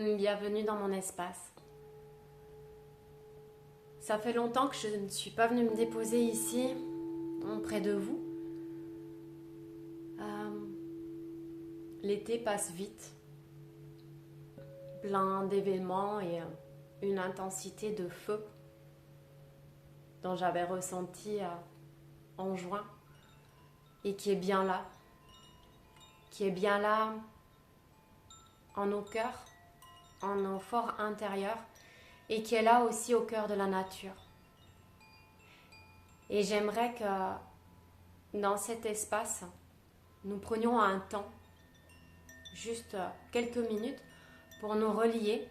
Bienvenue dans mon espace. Ça fait longtemps que je ne suis pas venue me déposer ici, près de vous. L'été passe vite, plein d'événements et une intensité de feu dont j'avais ressenti en juin et qui est bien là en nos cœurs, en nos forts intérieurs et qui est là aussi au cœur de la nature. Et j'aimerais que dans cet espace, nous prenions un temps, juste quelques minutes, pour nous relier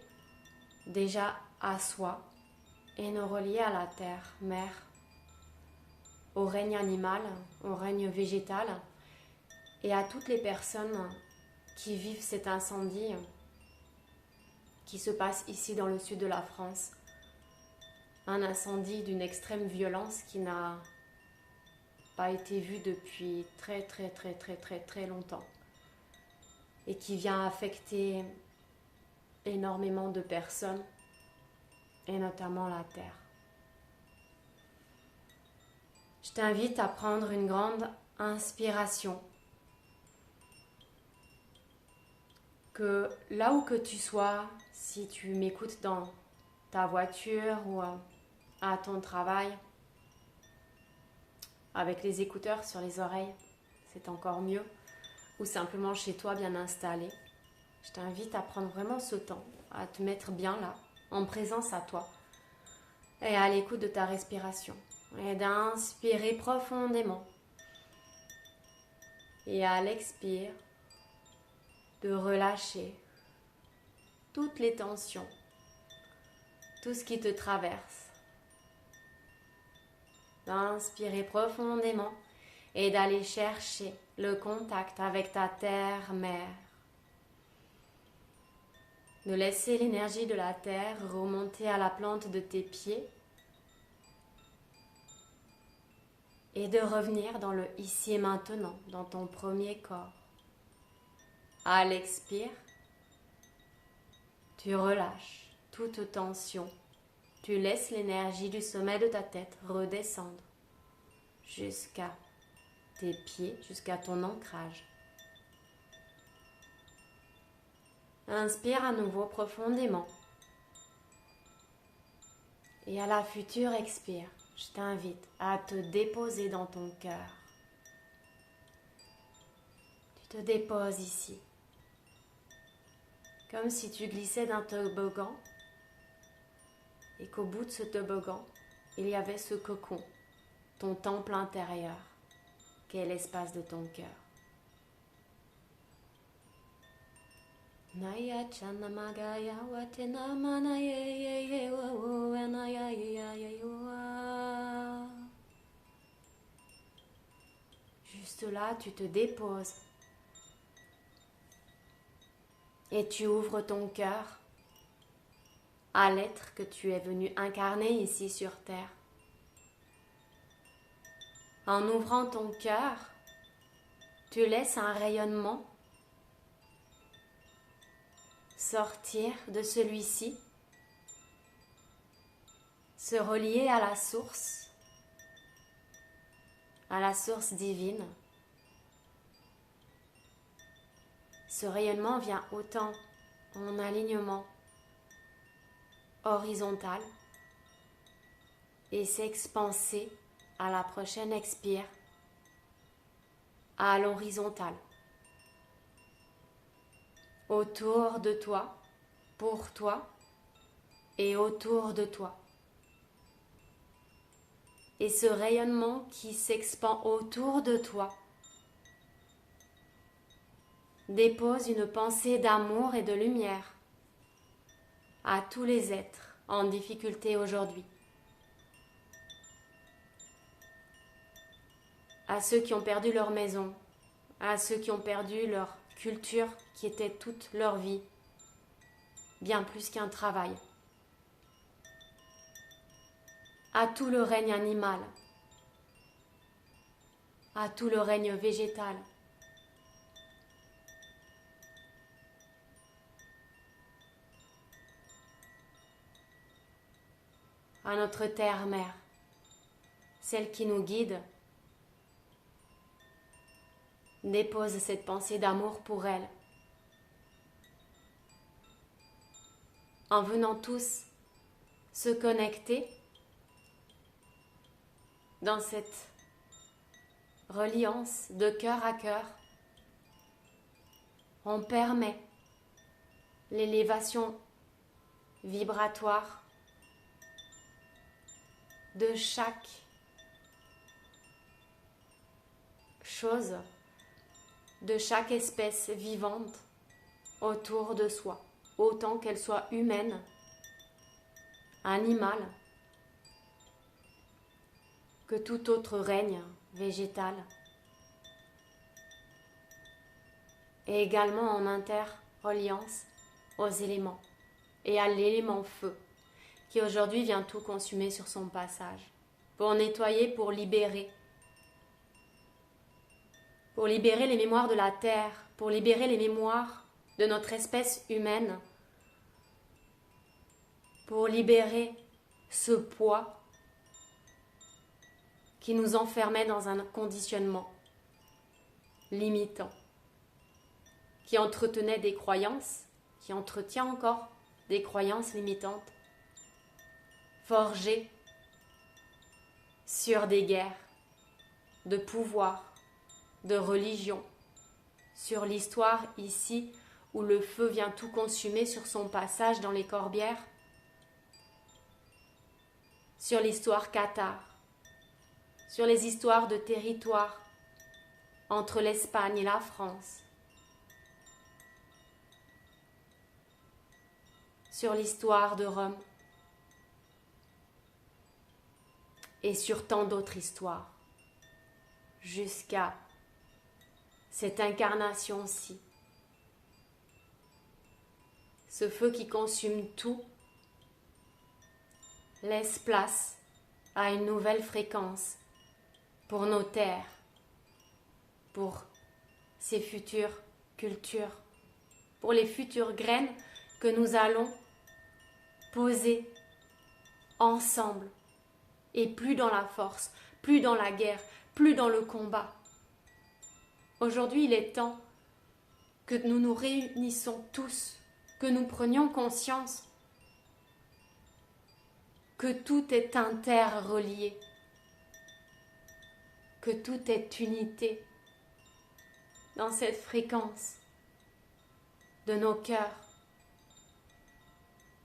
déjà à soi et nous relier à la terre, mère, au règne animal, au règne végétal et à toutes les personnes qui vivent cet incendie qui se passe ici dans le sud de la France. Un incendie d'une extrême violence qui n'a pas été vu depuis très longtemps et qui vient affecter énormément de personnes et notamment la terre. Je t'invite à prendre une grande inspiration, que là où que tu sois, si tu m'écoutes dans ta voiture ou à ton travail, avec les écouteurs sur les oreilles, c'est encore mieux, ou simplement chez toi bien installé, je t'invite à prendre vraiment ce temps, à te mettre bien là, en présence à toi, et à l'écoute de ta respiration, et d'inspirer profondément, et à l'expire, de relâcher toutes les tensions, tout ce qui te traverse, d'inspirer profondément et d'aller chercher le contact avec ta terre-mère. De laisser l'énergie de la terre remonter à la plante de tes pieds et de revenir dans le ici et maintenant, dans ton premier corps. À l'expire, tu relâches toute tension. Tu laisses l'énergie du sommet de ta tête redescendre jusqu'à tes pieds, jusqu'à ton ancrage. Inspire à nouveau profondément. Et à la future expire, je t'invite à te déposer dans ton cœur. Tu te déposes ici, comme si tu glissais d'un toboggan et qu'au bout de ce toboggan, il y avait ce cocon, ton temple intérieur, qui est l'espace de ton cœur. Naya chana magaya watena mana ye ye ye wa wo na ya ye wa. Juste là, tu te déposes et tu ouvres ton cœur à l'être que tu es venu incarner ici sur terre. En ouvrant ton cœur, tu laisses un rayonnement sortir de celui-ci, se relier à la source divine. Ce rayonnement vient autant en alignement horizontal et s'expanser à la prochaine expire à l'horizontale. Autour de toi, pour toi et autour de toi. Et ce rayonnement qui s'expand autour de toi dépose une pensée d'amour et de lumière à tous les êtres en difficulté aujourd'hui. À ceux qui ont perdu leur maison, à ceux qui ont perdu leur culture qui était toute leur vie, bien plus qu'un travail. À tout le règne animal, à tout le règne végétal, à notre terre-mère, celle qui nous guide. Dépose cette pensée d'amour pour elle. En venant tous se connecter dans cette reliance de cœur à cœur, on permet l'élévation vibratoire de chaque chose, de chaque espèce vivante autour de soi, autant qu'elle soit humaine, animale, que tout autre règne végétal, et également en interreliance aux éléments et à l'élément feu qui aujourd'hui vient tout consumer sur son passage, pour nettoyer, pour libérer les mémoires de la terre, pour libérer les mémoires de notre espèce humaine, pour libérer ce poids qui nous enfermait dans un conditionnement limitant, qui entretenait des croyances, qui entretient encore des croyances limitantes, forgées sur des guerres de pouvoir, de religion, sur l'histoire ici où le feu vient tout consumer sur son passage dans les Corbières, sur l'histoire cathare, sur les histoires de territoire entre l'Espagne et la France, sur l'histoire de Rome et sur tant d'autres histoires, jusqu'à cette incarnation-ci. Ce feu qui consume tout laisse place à une nouvelle fréquence pour nos terres, pour ces futures cultures, pour les futures graines que nous allons poser ensemble, et plus dans la force, plus dans la guerre, plus dans le combat. Aujourd'hui, il est temps que nous nous réunissons tous, que nous prenions conscience que tout est interrelié, que tout est unité dans cette fréquence de nos cœurs,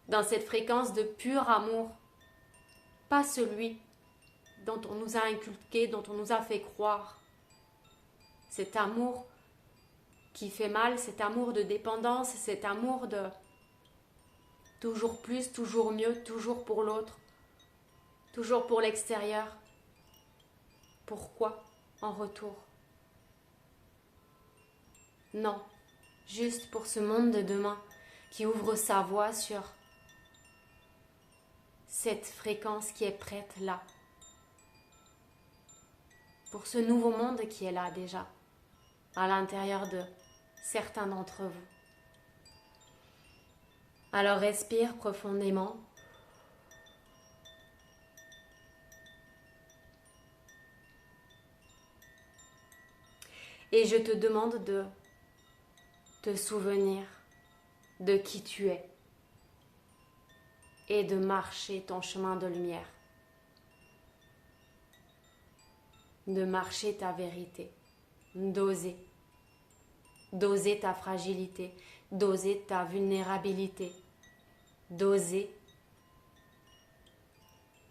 dans cette fréquence de pur amour, pas celui dont on nous a inculqué, dont on nous a fait croire. Cet amour qui fait mal, cet amour de dépendance, cet amour de toujours plus, toujours mieux, toujours pour l'autre, toujours pour l'extérieur. Pourquoi en retour? Non, juste pour ce monde de demain qui ouvre sa voie sur cette fréquence qui est prête là. Pour ce nouveau monde qui est là déjà, à l'intérieur de certains d'entre vous. Alors respire profondément. Et je te demande de te souvenir de qui tu es et de marcher ton chemin de lumière, de marcher ta vérité, d'oser ta fragilité, d'oser ta vulnérabilité, d'oser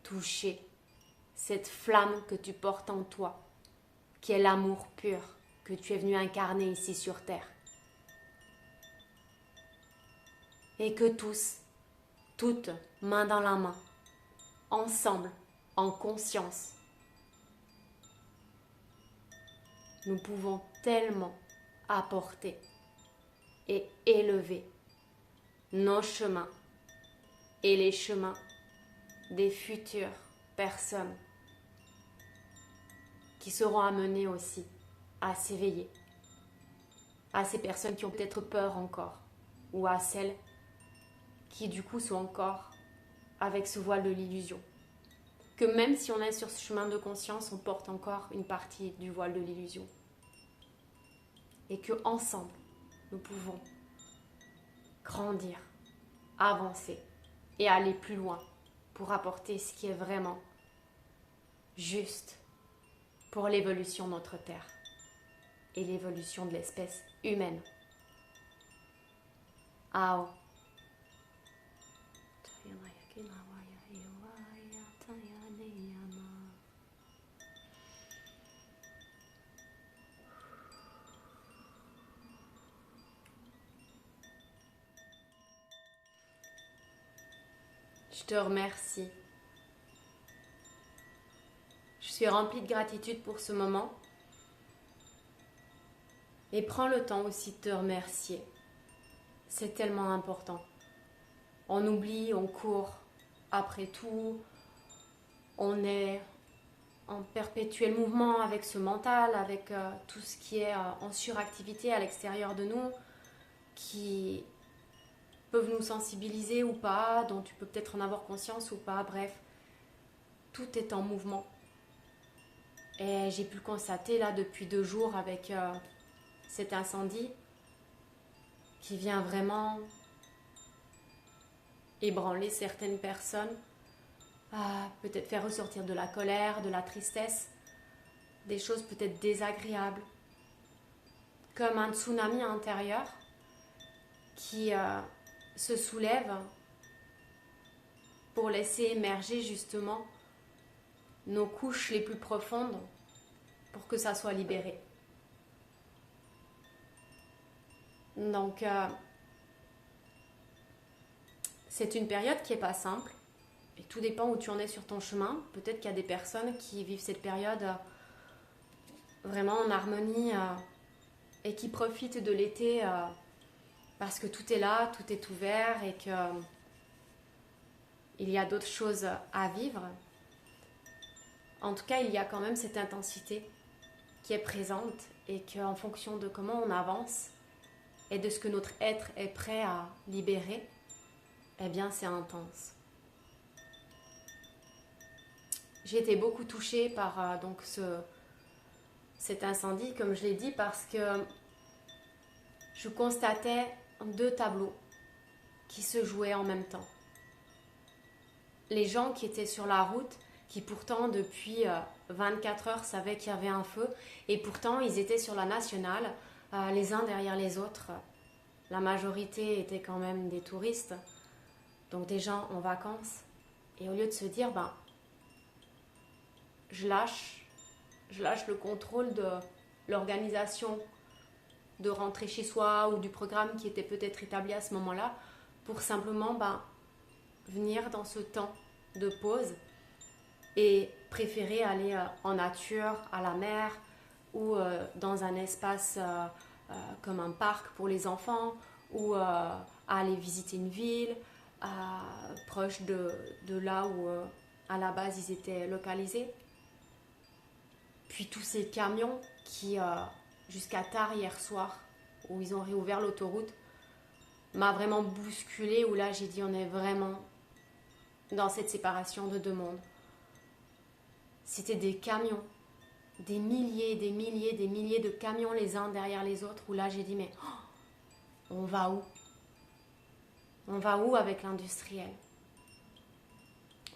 toucher cette flamme que tu portes en toi, qui est l'amour pur que tu es venu incarner ici sur terre. Et que tous, toutes, main dans la main, ensemble, en conscience, nous pouvons tellement apporter et élever nos chemins et les chemins des futures personnes qui seront amenées aussi à s'éveiller, à ces personnes qui ont peut-être peur encore, ou à celles qui du coup sont encore avec ce voile de l'illusion. que même si on est sur ce chemin de conscience, on porte encore une partie du voile de l'illusion. Et que ensemble, nous pouvons grandir, avancer et aller plus loin pour apporter ce qui est vraiment juste pour l'évolution de notre Terre et l'évolution de l'espèce humaine. Ao. Je te remercie. Je suis remplie de gratitude pour ce moment. Et prends le temps aussi de te remercier. C'est tellement important. On oublie, on court. Après tout, on est en perpétuel mouvement avec ce mental, avec tout ce qui est en suractivité à l'extérieur de nous, qui peuvent nous sensibiliser ou pas, dont tu peux peut-être en avoir conscience ou pas, bref. Tout est en mouvement. Et j'ai pu le constater là depuis 2 jours avec cet incendie qui vient vraiment ébranler certaines personnes, peut-être faire ressortir de la colère, de la tristesse, des choses peut-être désagréables, comme un tsunami intérieur qui se soulève pour laisser émerger justement nos couches les plus profondes pour que ça soit libéré. Donc, c'est une période qui n'est pas simple et tout dépend où tu en es sur ton chemin. Peut-être qu'il y a des personnes qui vivent cette période vraiment en harmonie et qui profitent de l'été parce que tout est là, tout est ouvert et que il y a d'autres choses à vivre. En tout cas, il y a quand même cette intensité qui est présente et qu'en fonction de comment on avance et de ce que notre être est prêt à libérer, eh bien c'est intense. J'ai été beaucoup touchée par donc cet incendie, comme je l'ai dit, parce que je constatais 2 tableaux qui se jouaient en même temps. Les gens qui étaient sur la route, qui pourtant depuis 24 heures savaient qu'il y avait un feu, et pourtant ils étaient sur la nationale, les uns derrière les autres. La majorité étaient quand même des touristes, donc des gens en vacances. Et au lieu de se dire, je lâche le contrôle de l'organisation de rentrer chez soi ou du programme qui était peut-être établi à ce moment-là, pour simplement venir dans ce temps de pause et préférer aller en nature, à la mer ou dans un espace comme un parc pour les enfants ou aller visiter une ville proche de là où à la base ils étaient localisés. Puis tous ces camions qui, jusqu'à tard hier soir, où ils ont réouvert l'autoroute, m'a vraiment bousculée, où là j'ai dit on est vraiment dans cette séparation de 2 mondes. C'était des camions, des milliers de camions les uns derrière les autres, où là j'ai dit mais on va où? On va où avec l'industriel?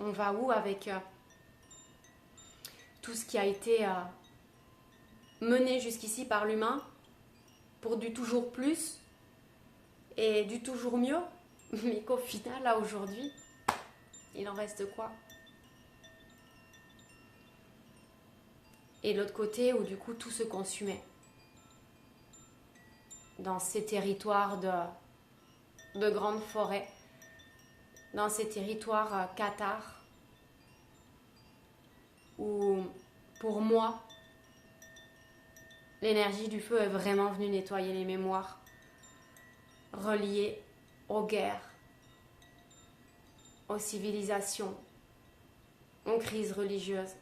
On va où avec tout ce qui a été mené jusqu'ici par l'humain pour du toujours plus et du toujours mieux, mais qu'au final, là aujourd'hui, il en reste quoi? Et l'autre côté où du coup tout se consumait dans ces territoires de grandes forêts, dans ces territoires cathares où pour moi l'énergie du feu est vraiment venue nettoyer les mémoires reliées aux guerres, aux civilisations, aux crises religieuses,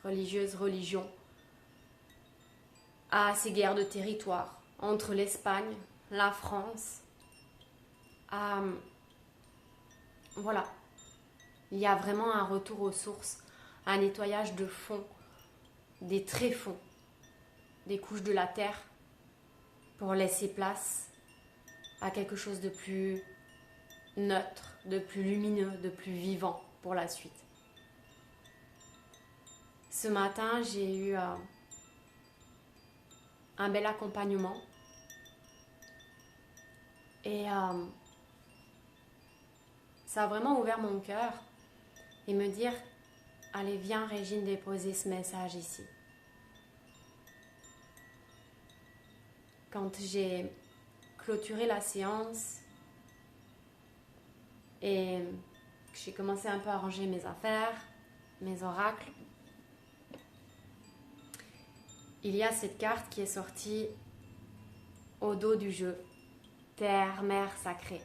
religions, à ces guerres de territoire entre l'Espagne, la France, voilà, Il y a vraiment un retour aux sources, un nettoyage de fond, des tréfonds, des couches de la terre pour laisser place à quelque chose de plus neutre, de plus lumineux, de plus vivant pour la suite. Ce matin, j'ai eu un bel accompagnement et ça a vraiment ouvert mon cœur et me dire « Allez, viens Régine déposer ce message ici ». Quand j'ai clôturé la séance et que j'ai commencé un peu à ranger mes affaires, mes oracles, il y a cette carte qui est sortie au dos du jeu, Terre, Mère sacrée.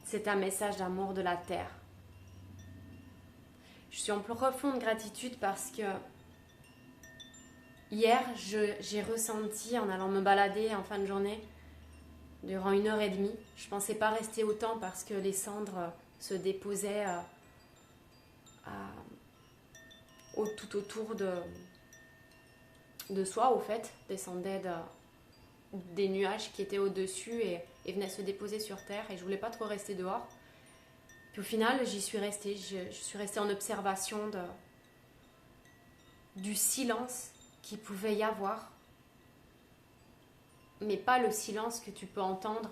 C'est un message d'amour de la Terre. Je suis en profonde gratitude parce que hier, j'ai ressenti en allant me balader en fin de journée, durant 1h30, je ne pensais pas rester autant parce que les cendres se déposaient tout autour de soi, au fait, descendaient des nuages qui étaient au-dessus et venaient se déposer sur terre et je ne voulais pas trop rester dehors. Puis au final, j'y suis restée, je suis restée en observation du silence qu'il pouvait y avoir, mais pas le silence que tu peux entendre,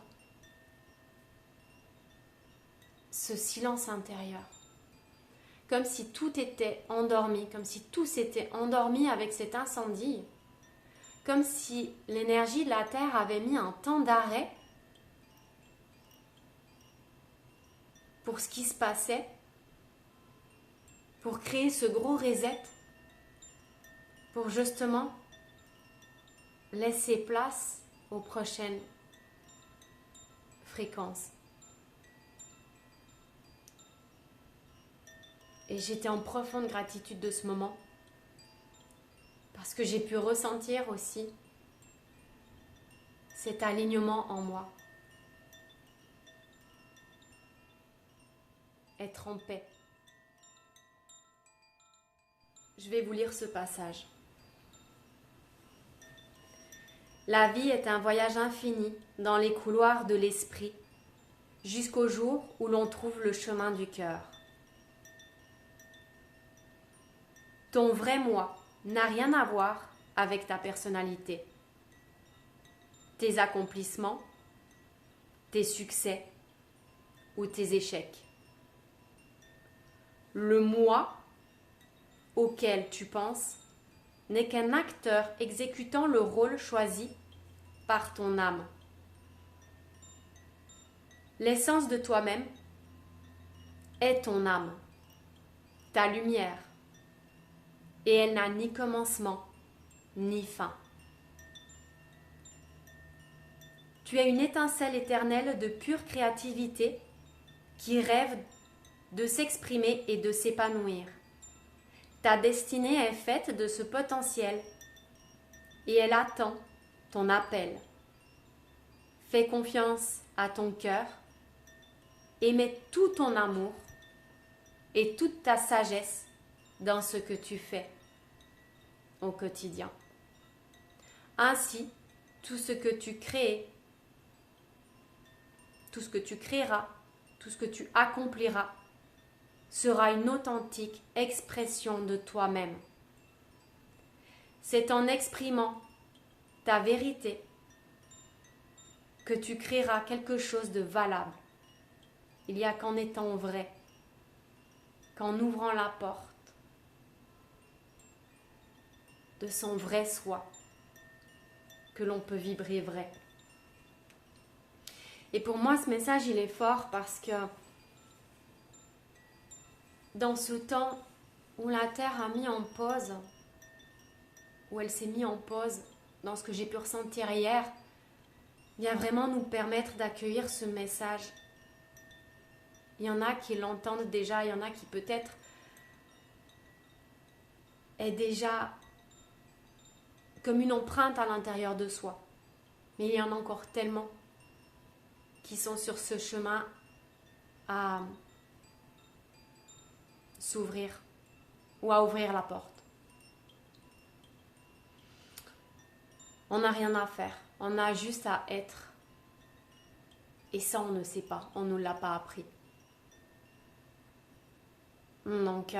ce silence intérieur. Comme si tout était endormi, comme si tout s'était endormi avec cet incendie, comme si l'énergie de la Terre avait mis un temps d'arrêt pour ce qui se passait, pour créer ce gros reset, pour justement laisser place aux prochaines fréquences. Et j'étais en profonde gratitude de ce moment parce que j'ai pu ressentir aussi cet alignement en moi. Être en paix. Je vais vous lire ce passage. La vie est un voyage infini dans les couloirs de l'esprit jusqu'au jour où l'on trouve le chemin du cœur. Ton vrai moi n'a rien à voir avec ta personnalité, tes accomplissements, tes succès ou tes échecs. Le moi auquel tu penses n'est qu'un acteur exécutant le rôle choisi par ton âme. L'essence de toi-même est ton âme, ta lumière, et elle n'a ni commencement ni fin. Tu es une étincelle éternelle de pure créativité qui rêve de s'exprimer et de s'épanouir. Ta destinée est faite de ce potentiel et elle attend ton appel. Fais confiance à ton cœur et mets tout ton amour et toute ta sagesse dans ce que tu fais au quotidien. Ainsi, tout ce que tu crées, tout ce que tu créeras, tout ce que tu accompliras sera une authentique expression de toi-même. C'est en exprimant ta vérité que tu créeras quelque chose de valable. Il n'y a qu'en étant vrai, qu'en ouvrant la porte de son vrai soi, que l'on peut vibrer vrai. Et pour moi, ce message, il est fort parce que dans ce temps où la Terre a mis en pause, où elle s'est mise en pause, dans ce que j'ai pu ressentir hier, vient vraiment nous permettre d'accueillir ce message. Il y en a qui l'entendent déjà, il y en a qui peut-être est déjà comme une empreinte à l'intérieur de soi. Mais il y en a encore tellement qui sont sur ce chemin à s'ouvrir ou à ouvrir la porte. On n'a rien à faire, on a juste à être. Et ça, on ne sait pas, on ne nous l'a pas appris. Donc,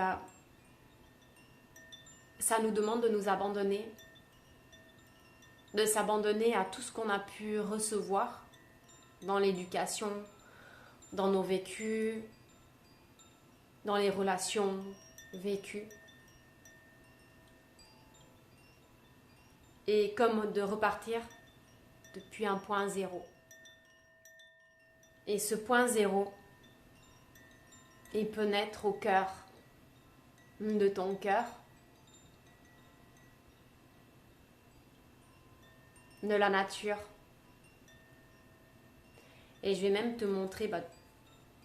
ça nous demande de nous abandonner, de s'abandonner à tout ce qu'on a pu recevoir dans l'éducation, dans nos vécus, dans les relations vécues. Et comme de repartir depuis un point zéro. Et ce point zéro, il peut naître au cœur de ton cœur, de la nature. Et je vais même te montrer,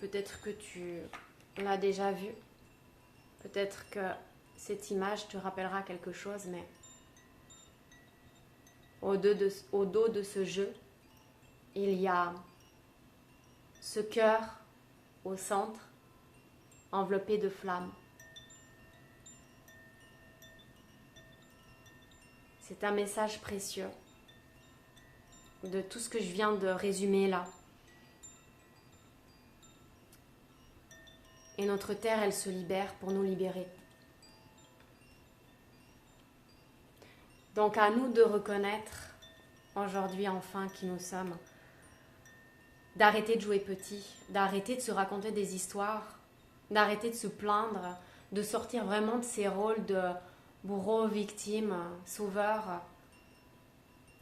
peut-être que tu l'as déjà vu, peut-être que cette image te rappellera quelque chose, mais au dos de ce jeu, il y a ce cœur au centre, enveloppé de flammes. C'est un message précieux de tout ce que je viens de résumer là. Et notre terre, elle se libère pour nous libérer. Donc à nous de reconnaître aujourd'hui enfin qui nous sommes, d'arrêter de jouer petit, d'arrêter de se raconter des histoires, d'arrêter de se plaindre, de sortir vraiment de ces rôles de bourreau, victime, sauveur,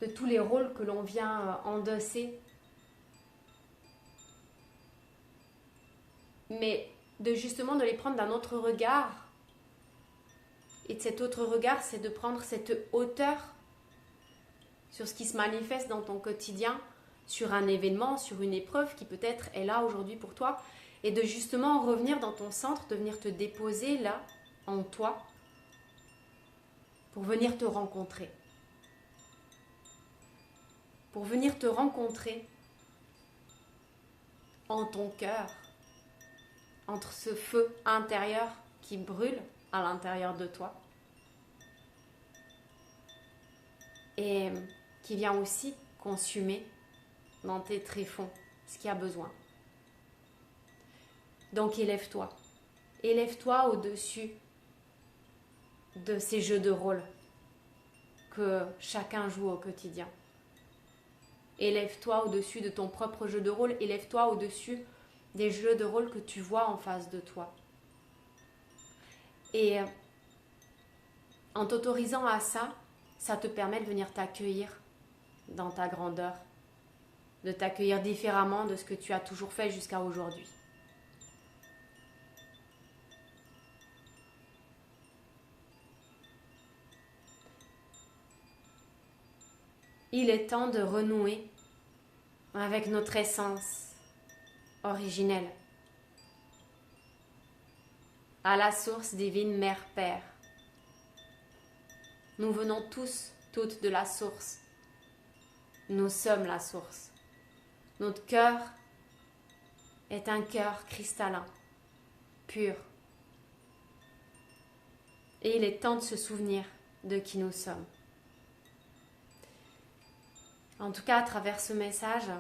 de tous les rôles que l'on vient endosser. Mais de justement de les prendre d'un autre regard. Et de cet autre regard, c'est de prendre cette hauteur sur ce qui se manifeste dans ton quotidien, sur un événement, sur une épreuve qui peut-être est là aujourd'hui pour toi, et de justement revenir dans ton centre, de venir te déposer là, en toi, pour venir te rencontrer. Pour venir te rencontrer en ton cœur, entre ce feu intérieur qui brûle à l'intérieur de toi et qui vient aussi consumer dans tes tréfonds ce qu'il y a besoin. Donc élève-toi. Élève-toi au-dessus de ces jeux de rôle que chacun joue au quotidien. Élève-toi au-dessus de ton propre jeu de rôle. Élève-toi au-dessus des jeux de rôle que tu vois en face de toi. Et en t'autorisant à ça, ça te permet de venir t'accueillir dans ta grandeur, de t'accueillir différemment de ce que tu as toujours fait jusqu'à aujourd'hui. Il est temps de renouer avec notre essence originelle, à la source divine Mère-Père. Nous venons tous, toutes de la source. Nous sommes la source. Notre cœur est un cœur cristallin, pur. Et il est temps de se souvenir de qui nous sommes. En tout cas, à travers ce message,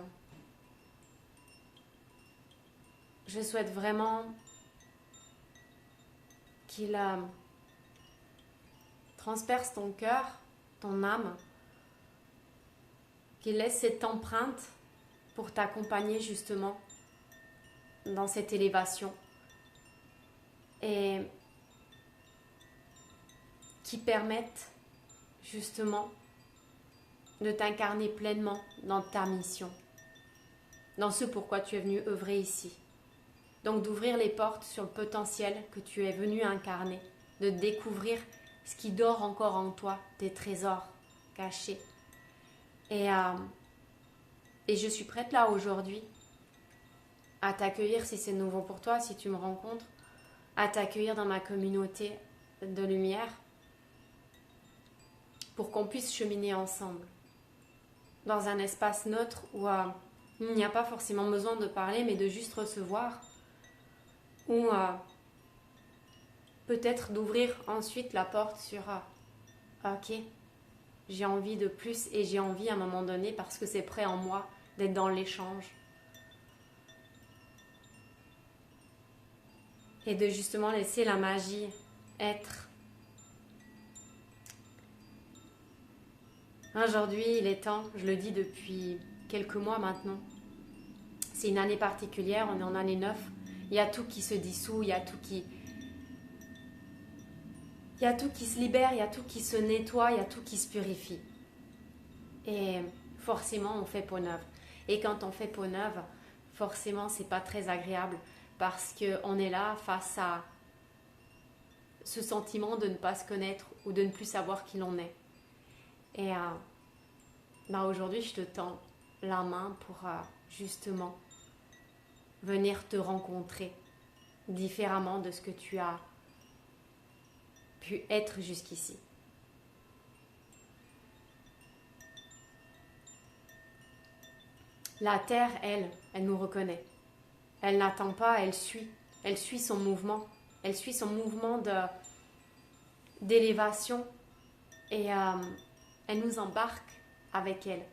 je souhaite vraiment qu'il transperce ton cœur, ton âme, qu'il laisse cette empreinte pour t'accompagner justement dans cette élévation et qui permette justement de t'incarner pleinement dans ta mission, dans ce pourquoi tu es venu œuvrer ici. Donc d'ouvrir les portes sur le potentiel que tu es venu incarner, de découvrir ce qui dort encore en toi, tes trésors cachés. Et je suis prête là aujourd'hui à t'accueillir si c'est nouveau pour toi, si tu me rencontres, à t'accueillir dans ma communauté de lumière pour qu'on puisse cheminer ensemble dans un espace neutre où Il n'y a pas forcément besoin de parler, mais de juste recevoir. Ou peut-être d'ouvrir ensuite la porte sur ok, j'ai envie de plus et j'ai envie à un moment donné, parce que c'est prêt en moi, d'être dans l'échange. Et de justement laisser la magie être. Aujourd'hui, il est temps, je le dis depuis quelques mois maintenant. C'est une année particulière, on est en année 9. Il y a tout qui se dissout, il y a tout qui se libère, il y a tout qui se nettoie, il y a tout qui se purifie. Et forcément, on fait peau neuve. Et quand on fait peau neuve, forcément, c'est pas très agréable parce qu'on est là face à ce sentiment de ne pas se connaître ou de ne plus savoir qui l'on est. Et aujourd'hui, je te tends la main pour justement venir te rencontrer différemment de ce que tu as pu être jusqu'ici. La terre, elle nous reconnaît. Elle n'attend pas, elle suit son mouvement. Elle suit son mouvement d'élévation et elle nous embarque avec elle.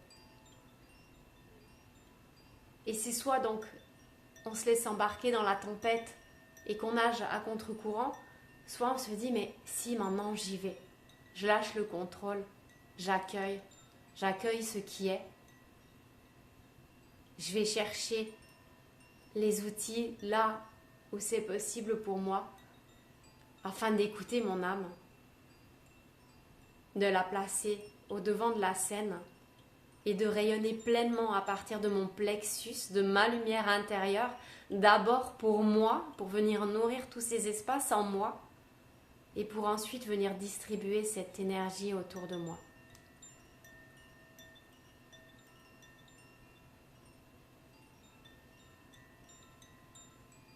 Et c'est soit donc on se laisse embarquer dans la tempête et qu'on nage à contre-courant, soit on se dit mais si maintenant j'y vais, je lâche le contrôle, j'accueille ce qui est, je vais chercher les outils là où c'est possible pour moi afin d'écouter mon âme, de la placer au devant de la scène et de rayonner pleinement à partir de mon plexus, de ma lumière intérieure, d'abord pour moi, pour venir nourrir tous ces espaces en moi et pour ensuite venir distribuer cette énergie autour de moi.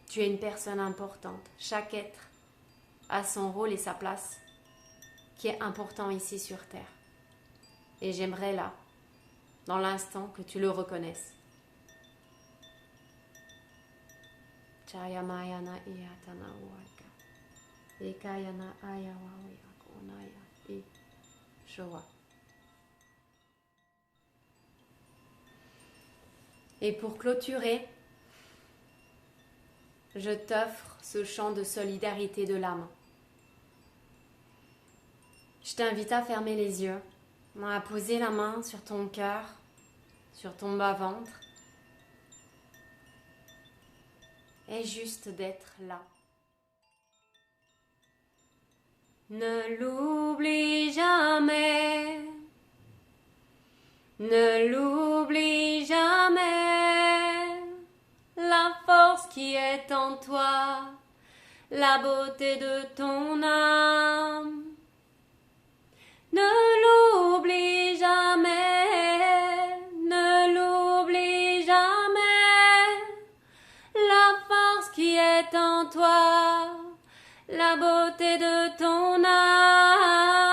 Tu es une personne importante. Chaque être a son rôle et sa place qui est important ici sur Terre. Et j'aimerais là, dans l'instant, que tu le reconnaisses. Chayamayana iyatana uaka. Ekayana ayawawi akonaya i showa. Et pour clôturer, je t'offre ce chant de solidarité de l'âme. Je t'invite à fermer les yeux, à poser la main sur ton cœur, sur ton bas-ventre, et juste d'être là. Ne l'oublie jamais, ne l'oublie jamais, la force qui est en toi, la beauté de ton âme. Ne l'oublie jamais, ne l'oublie jamais, la force qui est en toi, la beauté de ton âme.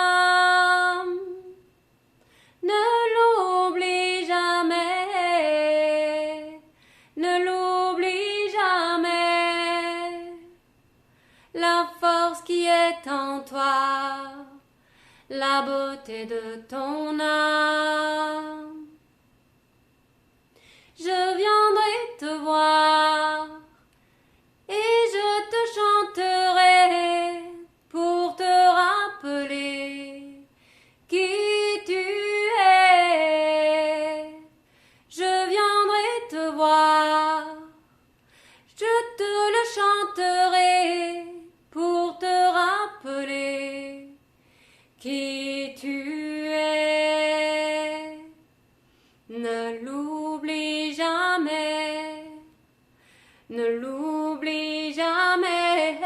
Ne l'oublie jamais, ne l'oublie jamais, la force qui est en toi, la beauté de ton âme. Je viendrai te voir et je te chanterai pour te rappeler qui tu es. Je viendrai te voir, je te le chanterai pour te rappeler qui tu es. Ne l'oublie jamais, ne l'oublie jamais,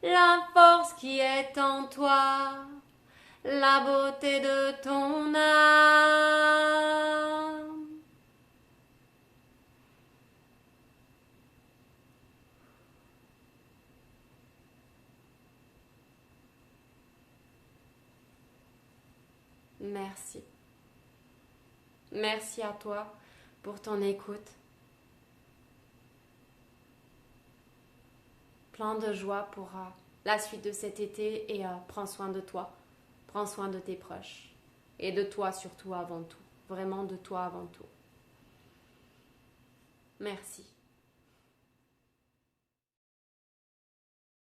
la force qui est en toi, la beauté de ton âme. Merci. Merci à toi pour ton écoute. Plein de joie pour la suite de cet été et prends soin de toi, prends soin de tes proches et de toi surtout avant tout, vraiment de toi avant tout. Merci.